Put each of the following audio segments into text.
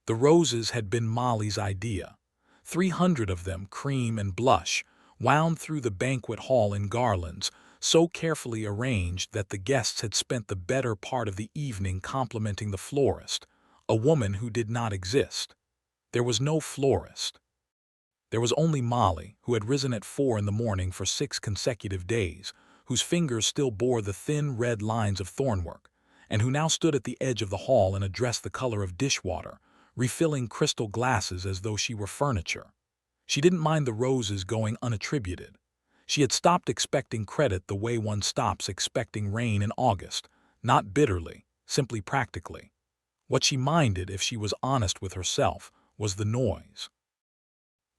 The roses had been Molly's idea. 300 of them, cream and blush, wound through the banquet hall in garlands, so carefully arranged that the guests had spent the better part of the evening complimenting the florist, a woman who did not exist. There was no florist. There was only Molly, who had risen at 4 in the morning for 6 consecutive days, whose fingers still bore the thin red lines of thornwork, and who now stood at the edge of the hall and addressed the color of dishwater, refilling crystal glasses as though she were furniture. She didn't mind the roses going unattributed. She had stopped expecting credit the way one stops expecting rain in August, not bitterly, simply practically. What she minded, if she was honest with herself, was the noise.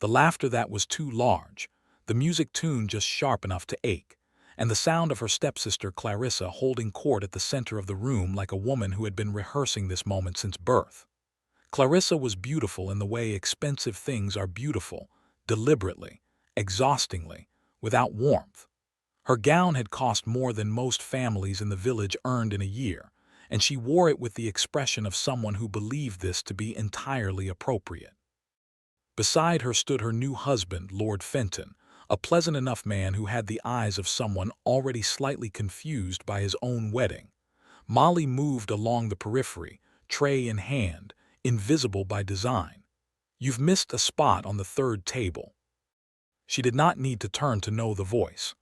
The laughter that was too large, the music tuned just sharp enough to ache, and the sound of her stepsister Clarissa holding court at the center of the room like a woman who had been rehearsing this moment since birth. Clarissa was beautiful in the way expensive things are beautiful, deliberately, exhaustingly, without warmth. Her gown had cost more than most families in the village earned in a year, and she wore it with the expression of someone who believed this to be entirely appropriate. Beside her stood her new husband, Lord Fenton, a pleasant enough man who had the eyes of someone already slightly confused by his own wedding. Molly moved along the periphery, tray in hand, invisible by design. "You've missed a spot on the third table." She did not need to turn to know the voice.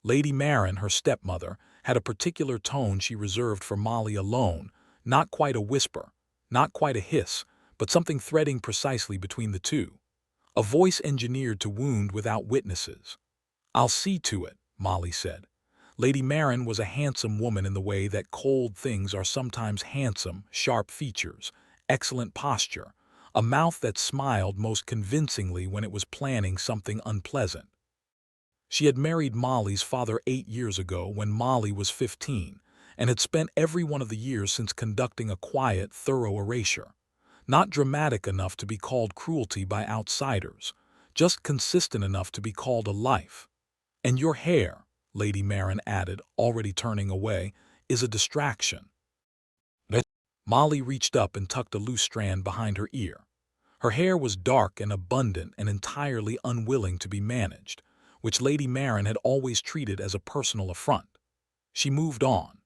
Lady Marin, her stepmother, had a particular tone she reserved for Molly alone, not quite a whisper, not quite a hiss, but something threading precisely between the two. A voice engineered to wound without witnesses. "I'll see to it," Molly said. Lady Marin was a handsome woman in the way that cold things are sometimes handsome, sharp features, excellent posture, a mouth that smiled most convincingly when it was planning something unpleasant. She had married Molly's father 8 years ago when Molly was 15, and had spent every one of the years since conducting a quiet, thorough erasure. Not dramatic enough to be called cruelty by outsiders, just consistent enough to be called a life. "And your hair," Lady Marin added, already turning away, "is a distraction." Molly reached up and tucked a loose strand behind her ear. Her hair was dark and abundant and entirely unwilling to be managed, which Lady Marin had always treated as a personal affront. She moved on.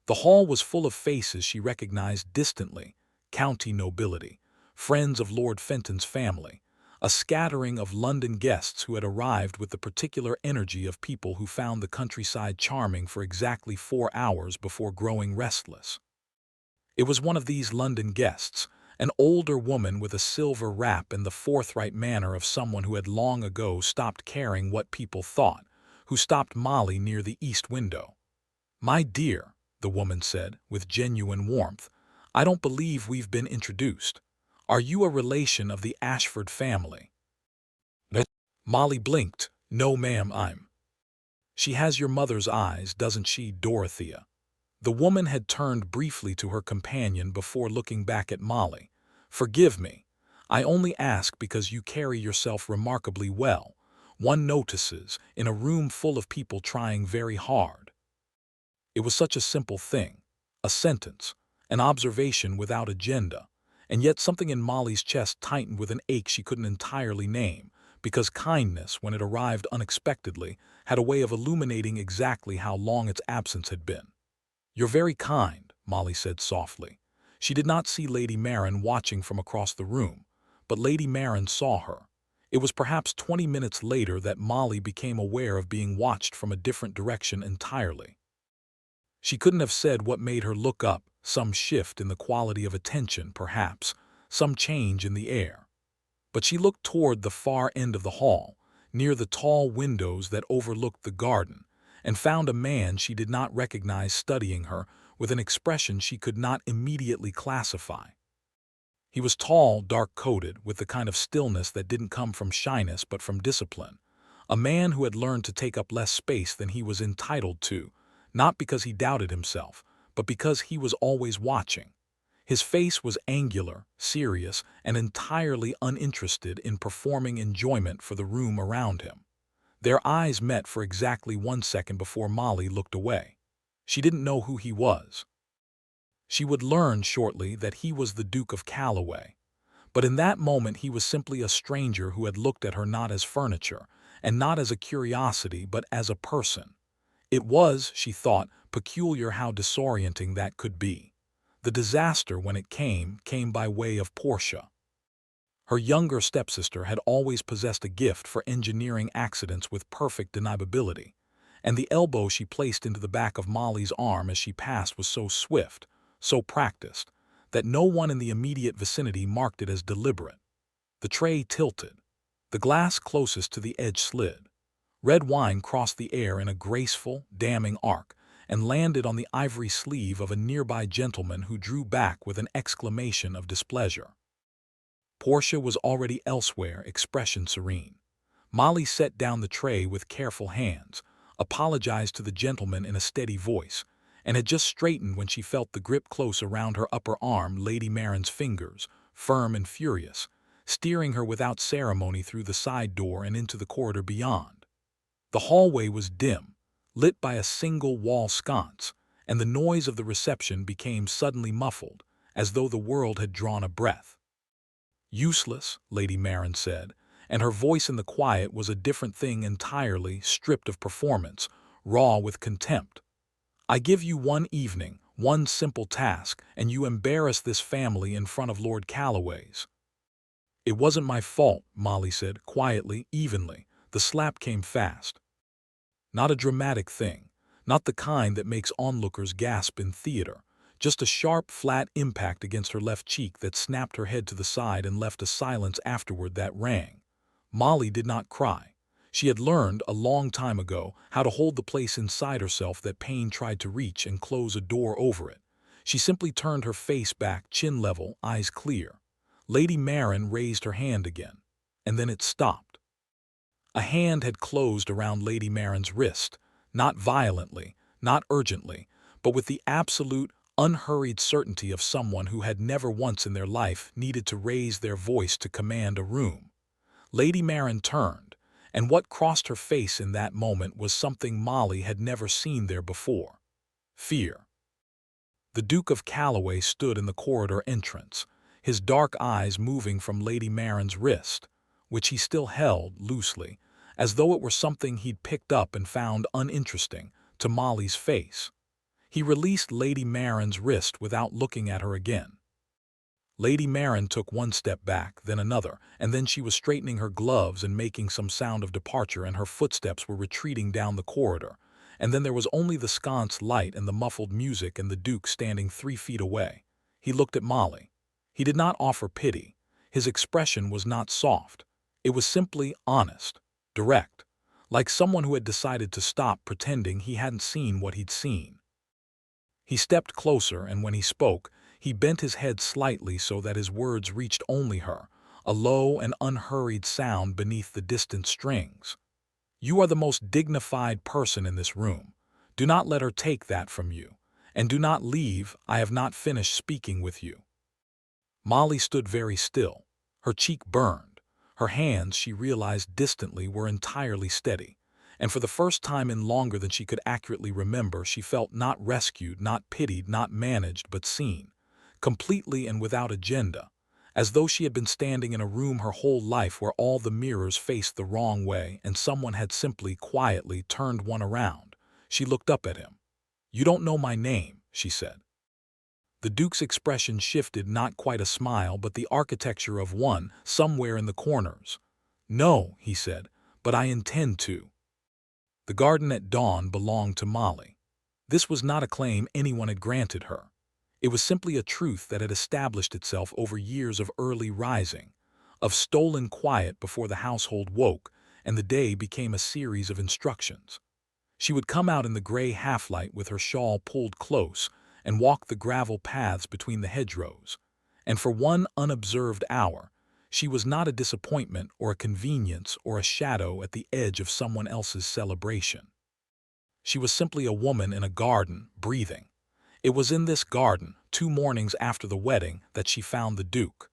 The hall was full of faces she recognized distantly, county nobility, friends of Lord Fenton's family, a scattering of London guests who had arrived with the particular energy of people who found the countryside charming for exactly 4 hours before growing restless. It was one of these London guests, an older woman with a silver wrap and the forthright manner of someone who had long ago stopped caring what people thought, who stopped Molly near the east window. "My dear," the woman said, with genuine warmth, "I don't believe we've been introduced. Are you a relation of the Ashford family?" Molly blinked. "No, ma'am, I'm—" "She has your mother's eyes, doesn't she, Dorothea?" The woman had turned briefly to her companion before looking back at Molly. "Forgive me. I only ask because you carry yourself remarkably well. One notices, in a room full of people trying very hard." It was such a simple thing, a sentence, an observation without agenda, and yet something in Molly's chest tightened with an ache she couldn't entirely name, because kindness, when it arrived unexpectedly, had a way of illuminating exactly how long its absence had been. "You're very kind," Molly said softly. She did not see Lady Marin watching from across the room, but Lady Marin saw her. It was perhaps 20 minutes later that Molly became aware of being watched from a different direction entirely. She couldn't have said what made her look up, some shift in the quality of attention, perhaps, some change in the air. But she looked toward the far end of the hall, near the tall windows that overlooked the garden, and found a man she did not recognize studying her with an expression she could not immediately classify. He was tall, dark-coated, with the kind of stillness that didn't come from shyness but from discipline, a man who had learned to take up less space than he was entitled to, not because he doubted himself, but because he was always watching. His face was angular, serious, and entirely uninterested in performing enjoyment for the room around him. Their eyes met for exactly 1 second before Molly looked away. She didn't know who he was. She would learn shortly that he was the Duke of Calloway. But in that moment he was simply a stranger who had looked at her not as furniture, and not as a curiosity, but as a person. It was, she thought, peculiar how disorienting that could be. The disaster, when it came by way of Portia. Her younger stepsister had always possessed a gift for engineering accidents with perfect deniability, and the elbow she placed into the back of Molly's arm as she passed was so swift, so practiced, that no one in the immediate vicinity marked it as deliberate. The tray tilted. The glass closest to the edge slid. Red wine crossed the air in a graceful, damning arc, and landed on the ivory sleeve of a nearby gentleman who drew back with an exclamation of displeasure. Portia was already elsewhere, expression serene. Molly set down the tray with careful hands, apologized to the gentleman in a steady voice, and had just straightened when she felt the grip close around her upper arm, Lady Marin's fingers, firm and furious, steering her without ceremony through the side door and into the corridor beyond. The hallway was dim, lit by a single wall sconce, and the noise of the reception became suddenly muffled, as though the world had drawn a breath. "Useless," Lady Marin said, and her voice in the quiet was a different thing entirely, stripped of performance, raw with contempt. "I give you one evening, one simple task, and you embarrass this family in front of Lord Calloway's." "It wasn't my fault," Molly said, quietly, evenly. The slap came fast. Not a dramatic thing, not the kind that makes onlookers gasp in theater. Just a sharp, flat impact against her left cheek that snapped her head to the side and left a silence afterward that rang. Molly did not cry. She had learned, a long time ago, how to hold the place inside herself that pain tried to reach and close a door over it. She simply turned her face back, chin level, eyes clear. Lady Marin raised her hand again, and then it stopped. A hand had closed around Lady Marin's wrist, not violently, not urgently, but with the absolute, unhurried certainty of someone who had never once in their life needed to raise their voice to command a room. Lady Marin turned, and what crossed her face in that moment was something Molly had never seen there before. Fear. The Duke of Calloway stood in the corridor entrance, his dark eyes moving from Lady Marin's wrist, which he still held loosely, as though it were something he'd picked up and found uninteresting, to Molly's face. He released Lady Marin's wrist without looking at her again. Lady Marin took one step back, then another, and then she was straightening her gloves and making some sound of departure, and her footsteps were retreating down the corridor, and then there was only the sconce light and the muffled music and the Duke standing 3 feet away. He looked at Molly. He did not offer pity. His expression was not soft. It was simply honest, direct, like someone who had decided to stop pretending he hadn't seen what he'd seen. He stepped closer, and when he spoke, he bent his head slightly so that his words reached only her, a low and unhurried sound beneath the distant strings. "You are the most dignified person in this room. Do not let her take that from you. And do not leave, I have not finished speaking with you." Molly stood very still. Her cheek burned. Her hands, she realized distantly, were entirely steady. And for the first time in longer than she could accurately remember, she felt not rescued, not pitied, not managed, but seen, completely and without agenda, as though she had been standing in a room her whole life where all the mirrors faced the wrong way and someone had simply, quietly turned one around. She looked up at him. "You don't know my name," she said. The Duke's expression shifted, not quite a smile, but the architecture of one, somewhere in the corners. "No," he said, "but I intend to." The garden at dawn belonged to Molly. This was not a claim anyone had granted her. It was simply a truth that had established itself over years of early rising, of stolen quiet before the household woke, and the day became a series of instructions. She would come out in the gray half-light with her shawl pulled close and walk the gravel paths between the hedgerows, and for one unobserved hour, she was not a disappointment or a convenience or a shadow at the edge of someone else's celebration. She was simply a woman in a garden, breathing. It was in this garden, 2 mornings after the wedding, that she found the Duke.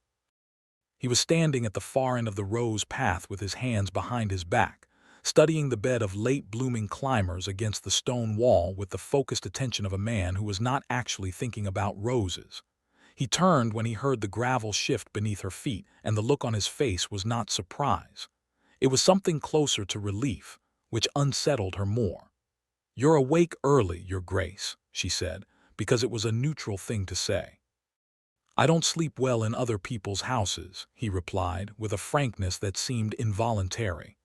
He was standing at the far end of the rose path with his hands behind his back, studying the bed of late-blooming climbers against the stone wall with the focused attention of a man who was not actually thinking about roses. He turned when he heard the gravel shift beneath her feet, and the look on his face was not surprise. It was something closer to relief, which unsettled her more. "You're awake early, Your Grace," she said, because it was a neutral thing to say. "I don't sleep well in other people's houses," he replied, with a frankness that seemed involuntary,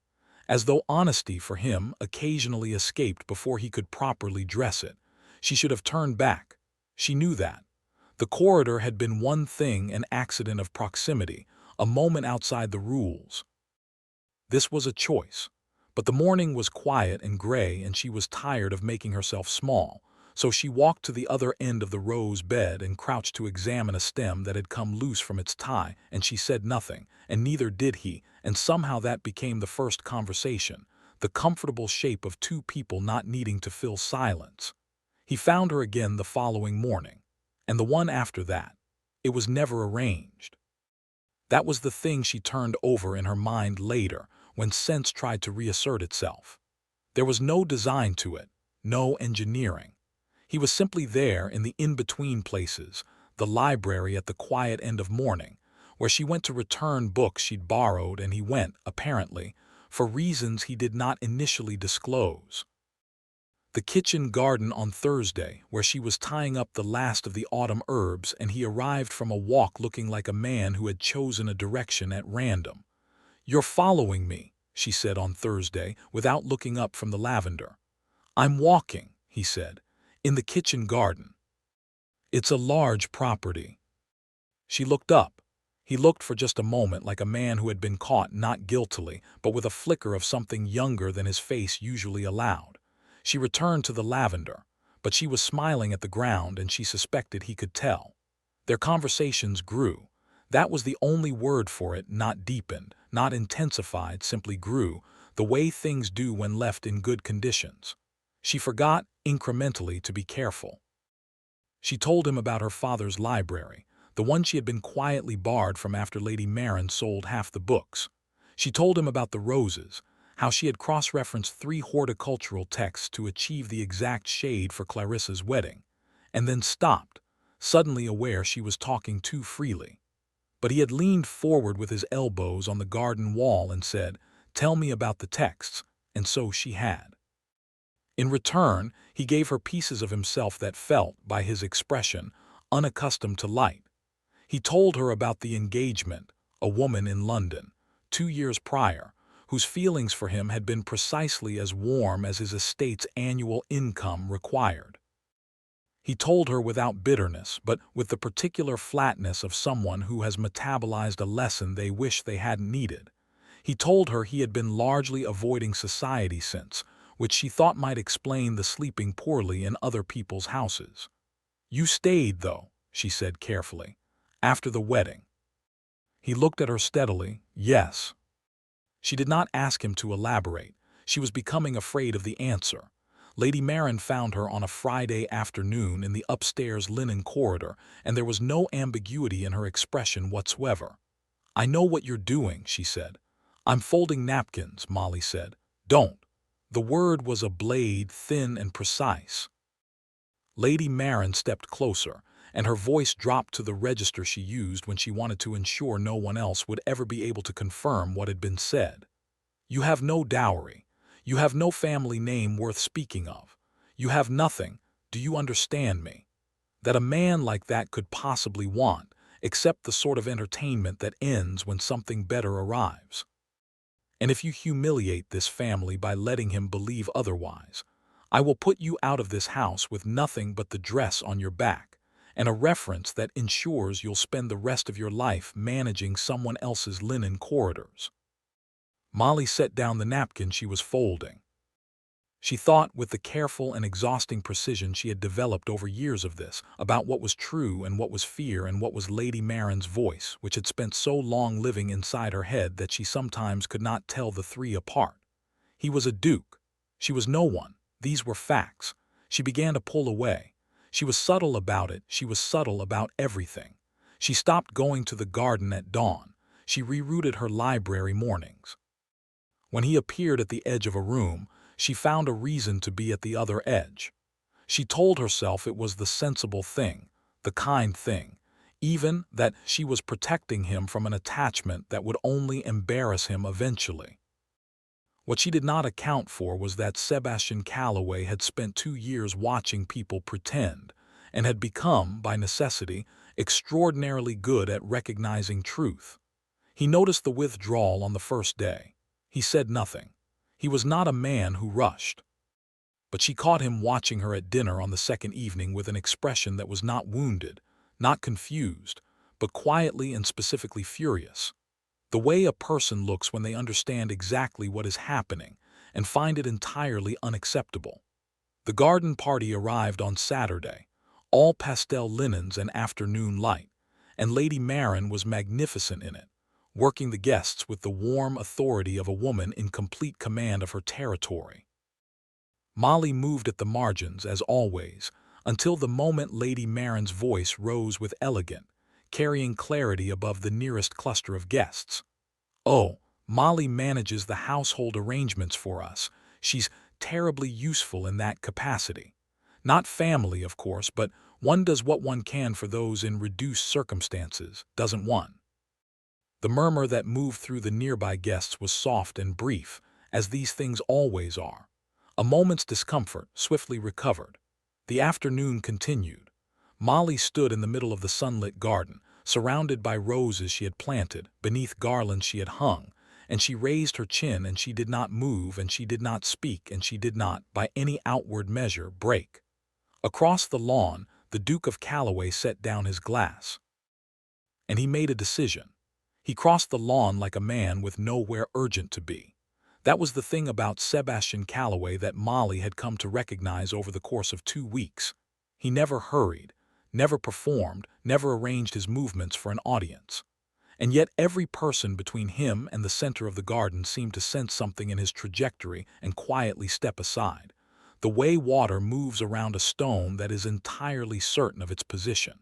as though honesty for him occasionally escaped before he could properly dress it. She should have turned back. She knew that. The corridor had been one thing, an accident of proximity, a moment outside the rules. This was a choice. But the morning was quiet and gray, and she was tired of making herself small, so she walked to the other end of the rose bed and crouched to examine a stem that had come loose from its tie, and she said nothing, and neither did he, and somehow that became the first conversation, the comfortable shape of two people not needing to fill silence. He found her again the following morning, and the one after that. It was never arranged. That was the thing she turned over in her mind later, when sense tried to reassert itself. There was no design to it, no engineering. He was simply there in the in-between places, the library at the quiet end of morning, where she went to return books she'd borrowed, and he went, apparently, for reasons he did not initially disclose. The kitchen garden on Thursday, where she was tying up the last of the autumn herbs, and he arrived from a walk looking like a man who had chosen a direction at random. "You're following me," she said on Thursday, without looking up from the lavender. "I'm walking," he said, "in the kitchen garden. It's a large property." She looked up. He looked for just a moment like a man who had been caught not guiltily, but with a flicker of something younger than his face usually allowed. She returned to the lavender, but she was smiling at the ground, and she suspected he could tell. Their conversations grew. That was the only word for it, not deepened, not intensified, simply grew, the way things do when left in good conditions. She forgot, incrementally, to be careful. She told him about her father's library, the one she had been quietly barred from after Lady Marin sold half the books. She told him about the roses, how she had cross-referenced 3 horticultural texts to achieve the exact shade for Clarissa's wedding, and then stopped, suddenly aware she was talking too freely. But he had leaned forward with his elbows on the garden wall and said, "Tell me about the texts," and so she had. In return, he gave her pieces of himself that felt, by his expression, unaccustomed to light. He told her about the engagement, a woman in London, 2 years prior, whose feelings for him had been precisely as warm as his estate's annual income required. He told her without bitterness, but with the particular flatness of someone who has metabolized a lesson they wish they hadn't needed. He told her he had been largely avoiding society since, which she thought might explain the sleeping poorly in other people's houses. "You stayed, though," she said carefully, "after the wedding." He looked at her steadily. "Yes." She did not ask him to elaborate. She was becoming afraid of the answer. Lady Marin found her on a Friday afternoon in the upstairs linen corridor, and there was no ambiguity in her expression whatsoever. "I know what you're doing," she said. "I'm folding napkins," Molly said. "Don't." The word was a blade, thin and precise. Lady Marin stepped closer, and her voice dropped to the register she used when she wanted to ensure no one else would ever be able to confirm what had been said. "You have no dowry. You have no family name worth speaking of. You have nothing, do you understand me, that a man like that could possibly want, except the sort of entertainment that ends when something better arrives. And if you humiliate this family by letting him believe otherwise, I will put you out of this house with nothing but the dress on your back, and a reference that ensures you'll spend the rest of your life managing someone else's linen corridors." Molly set down the napkin she was folding. She thought, with the careful and exhausting precision she had developed over years of this, about what was true and what was fear and what was Lady Marin's voice, which had spent so long living inside her head that she sometimes could not tell the 3 apart. He was a duke. She was no one. These were facts. She began to pull away. She was subtle about it. She was subtle about everything. She stopped going to the garden at dawn. She rerouted her library mornings. When he appeared at the edge of a room, she found a reason to be at the other edge. She told herself it was the sensible thing, the kind thing, even that she was protecting him from an attachment that would only embarrass him eventually. What she did not account for was that Sebastian Calloway had spent 2 years watching people pretend and had become, by necessity, extraordinarily good at recognizing truth. He noticed the withdrawal on the first day. He said nothing. He was not a man who rushed. But she caught him watching her at dinner on the second evening with an expression that was not wounded, not confused, but quietly and specifically furious. The way a person looks when they understand exactly what is happening and find it entirely unacceptable. The garden party arrived on Saturday, all pastel linens and afternoon light, and Lady Marin was magnificent in it, working the guests with the warm authority of a woman in complete command of her territory. Molly moved at the margins, as always, until the moment Lady Marin's voice rose with elegant, carrying clarity above the nearest cluster of guests. "Oh, Molly manages the household arrangements for us. She's terribly useful in that capacity. Not family, of course, but one does what one can for those in reduced circumstances, doesn't one?" The murmur that moved through the nearby guests was soft and brief, as these things always are. A moment's discomfort, swiftly recovered. The afternoon continued. Molly stood in the middle of the sunlit garden, surrounded by roses she had planted, beneath garlands she had hung, and she raised her chin, and she did not move, and she did not speak, and she did not, by any outward measure, break. Across the lawn, the Duke of Calloway set down his glass. And he made a decision. He crossed the lawn like a man with nowhere urgent to be. That was the thing about Sebastian Calloway that Molly had come to recognize over the course of 2 weeks. He never hurried, never performed, never arranged his movements for an audience. And yet every person between him and the center of the garden seemed to sense something in his trajectory and quietly step aside, the way water moves around a stone that is entirely certain of its position.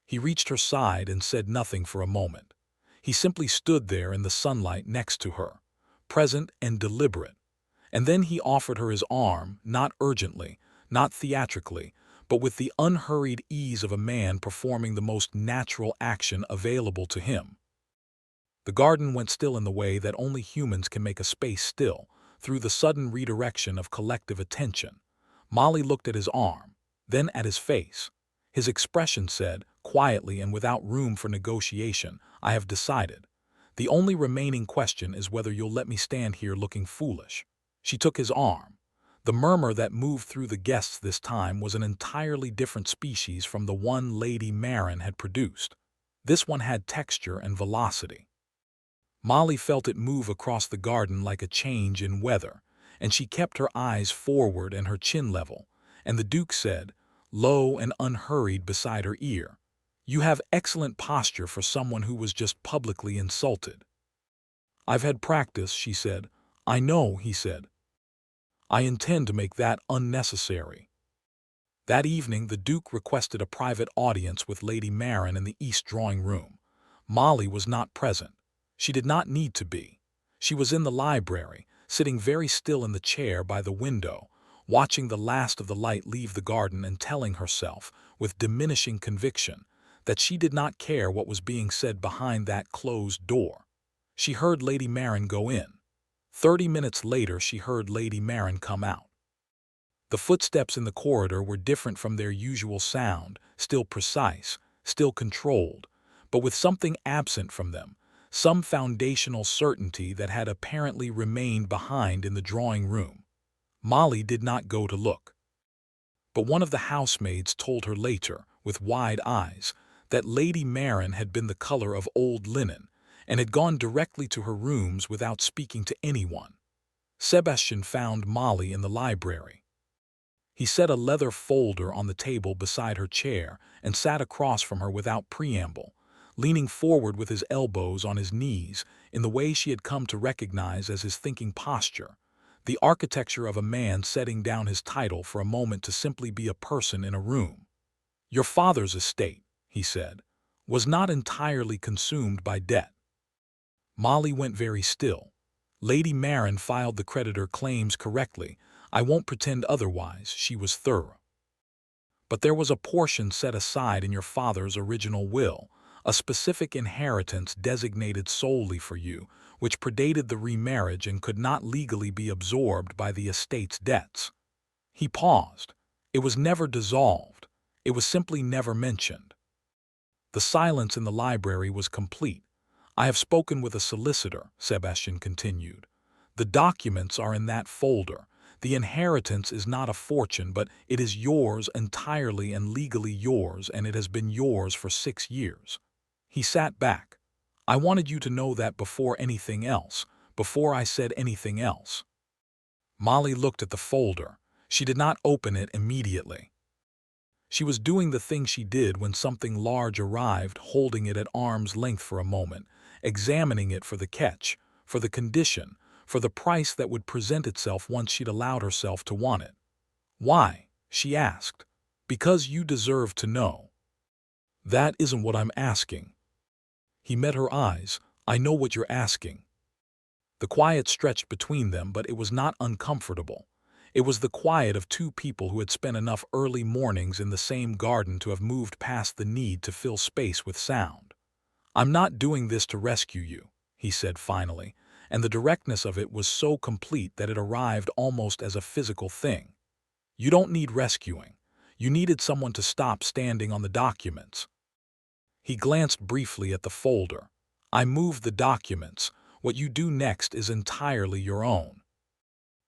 He reached her side and said nothing for a moment. He simply stood there in the sunlight next to her, present and deliberate. And then he offered her his arm, not urgently, not theatrically, but with the unhurried ease of a man performing the most natural action available to him. The garden went still in the way that only humans can make a space still, through the sudden redirection of collective attention. Molly looked at his arm, then at his face. His expression said, quietly and without room for negotiation, "I have decided. The only remaining question is whether you'll let me stand here looking foolish." She took his arm. The murmur that moved through the guests this time was an entirely different species from the one Lady Marin had produced. This one had texture and velocity. Molly felt it move across the garden like a change in weather, and she kept her eyes forward and her chin level, and the Duke said, low and unhurried beside her ear, "You have excellent posture for someone who was just publicly insulted." "I've had practice," she said. "I know," he said. "I intend to make that unnecessary." That evening the Duke requested a private audience with Lady Marin in the East drawing-room. Molly was not present. She did not need to be. She was in the library, sitting very still in the chair by the window, watching the last of the light leave the garden and telling herself, with diminishing conviction, that she did not care what was being said behind that closed door. She heard Lady Marin go in. 30 minutes later she heard Lady Marin come out. The footsteps in the corridor were different from their usual sound, still precise, still controlled, but with something absent from them, some foundational certainty that had apparently remained behind in the drawing-room. Molly did not go to look. But one of the housemaids told her later, with wide eyes, that Lady Marin had been the color of old linen and had gone directly to her rooms without speaking to anyone. Sebastian found Molly in the library. He set a leather folder on the table beside her chair and sat across from her without preamble, leaning forward with his elbows on his knees in the way she had come to recognize as his thinking posture, the architecture of a man setting down his title for a moment to simply be a person in a room. "Your father's estate," he said, "was not entirely consumed by debt." Molly went very still. Lady Marin filed the creditor claims correctly. I won't pretend otherwise, she was thorough. But there was a portion set aside in your father's original will, a specific inheritance designated solely for you, which predated the remarriage and could not legally be absorbed by the estate's debts. He paused. It was never dissolved. It was simply never mentioned. The silence in the library was complete. I have spoken with a solicitor, Sebastian continued. The documents are in that folder. The inheritance is not a fortune, but it is yours entirely and legally yours, and it has been yours for 6 years. He sat back. I wanted you to know that before anything else, before I said anything else. Molly looked at the folder. She did not open it immediately. She was doing the thing she did when something large arrived, holding it at arm's length for a moment, examining it for the catch, for the condition, for the price that would present itself once she'd allowed herself to want it. Why? She asked. Because you deserve to know. That isn't what I'm asking. He met her eyes. I know what you're asking. The quiet stretched between them, but it was not uncomfortable. It was the quiet of two people who had spent enough early mornings in the same garden to have moved past the need to fill space with sound. I'm not doing this to rescue you, he said finally, and the directness of it was so complete that it arrived almost as a physical thing. You don't need rescuing. You needed someone to stop standing on the documents. He glanced briefly at the folder. I moved the documents. What you do next is entirely your own.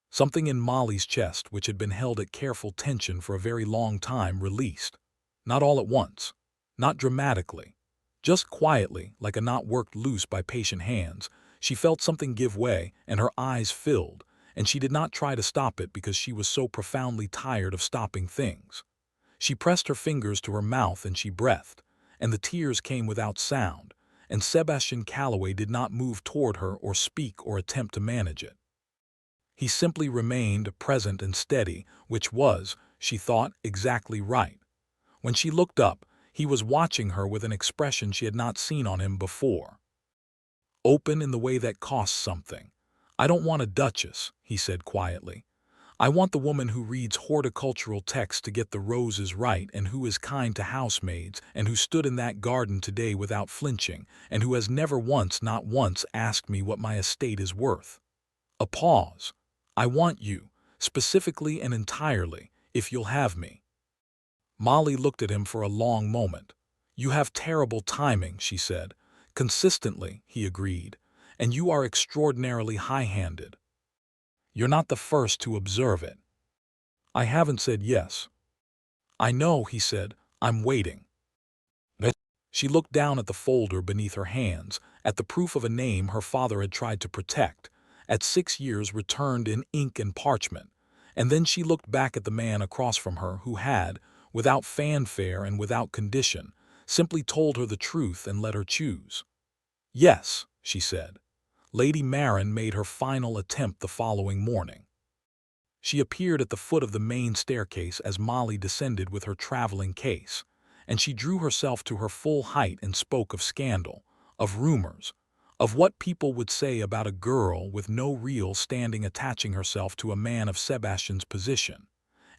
Something in Molly's chest, which had been held at careful tension for a very long time, released. Not all at once. Not dramatically. Just quietly, like a knot worked loose by patient hands. She felt something give way, and her eyes filled, and she did not try to stop it because she was so profoundly tired of stopping things. She pressed her fingers to her mouth and she breathed, and the tears came without sound, and Sebastian Calloway did not move toward her or speak or attempt to manage it. He simply remained present and steady, which was, she thought, exactly right. When she looked up, he was watching her with an expression she had not seen on him before. Open in the way that costs something. I don't want a duchess, he said quietly. I want the woman who reads horticultural texts to get the roses right, and who is kind to housemaids, and who stood in that garden today without flinching, and who has never once, not once, asked me what my estate is worth. A pause. I want you, specifically and entirely, if you'll have me. Molly looked at him for a long moment. You have terrible timing, she said. Consistently, he agreed, and you are extraordinarily high-handed. You're not the first to observe it. I haven't said yes. I know, he said. I'm waiting. She looked down at the folder beneath her hands, at the proof of a name her father had tried to protect, at 6 years returned in ink and parchment, and then she looked back at the man across from her who had, without fanfare and without condition, simply told her the truth and let her choose. Yes, she said. Lady Marin made her final attempt the following morning. She appeared at the foot of the main staircase as Molly descended with her traveling case, and she drew herself to her full height and spoke of scandal, of rumors, of what people would say about a girl with no real standing attaching herself to a man of Sebastian's position,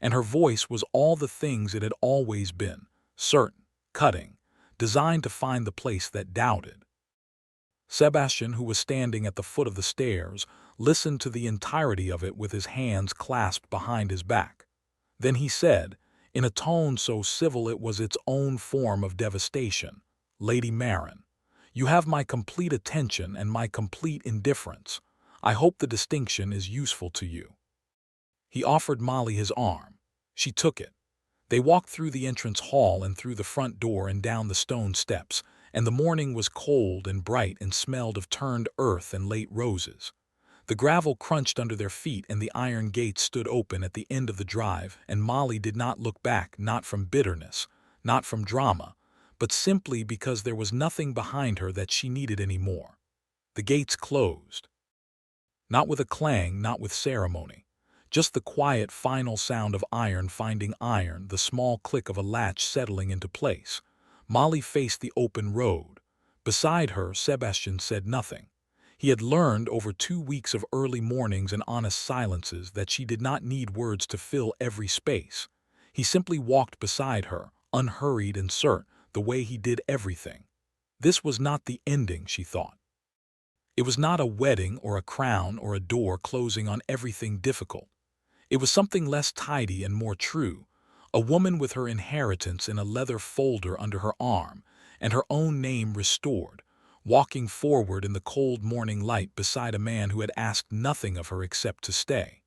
and her voice was all the things it had always been, certain, cutting, designed to find the place that doubted. Sebastian, who was standing at the foot of the stairs, listened to the entirety of it with his hands clasped behind his back. Then he said, in a tone so civil it was its own form of devastation, Lady Marin, you have my complete attention and my complete indifference. I hope the distinction is useful to you. He offered Molly his arm. She took it. They walked through the entrance hall and through the front door and down the stone steps, and the morning was cold and bright and smelled of turned earth and late roses. The gravel crunched under their feet and the iron gates stood open at the end of the drive, and Molly did not look back, not from bitterness, not from drama, but simply because there was nothing behind her that she needed any more. The gates closed. Not with a clang, not with ceremony. Just the quiet, final sound of iron finding iron, the small click of a latch settling into place. Molly faced the open road. Beside her, Sebastian said nothing. He had learned over 2 weeks of early mornings and honest silences that she did not need words to fill every space. He simply walked beside her, unhurried and certain, the way he did everything. This was not the ending, she thought. It was not a wedding or a crown or a door closing on everything difficult. It was something less tidy and more true, a woman with her inheritance in a leather folder under her arm and her own name restored, walking forward in the cold morning light beside a man who had asked nothing of her except to stay.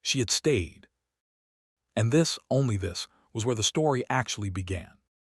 She had stayed. And this, only this, was where the story actually began.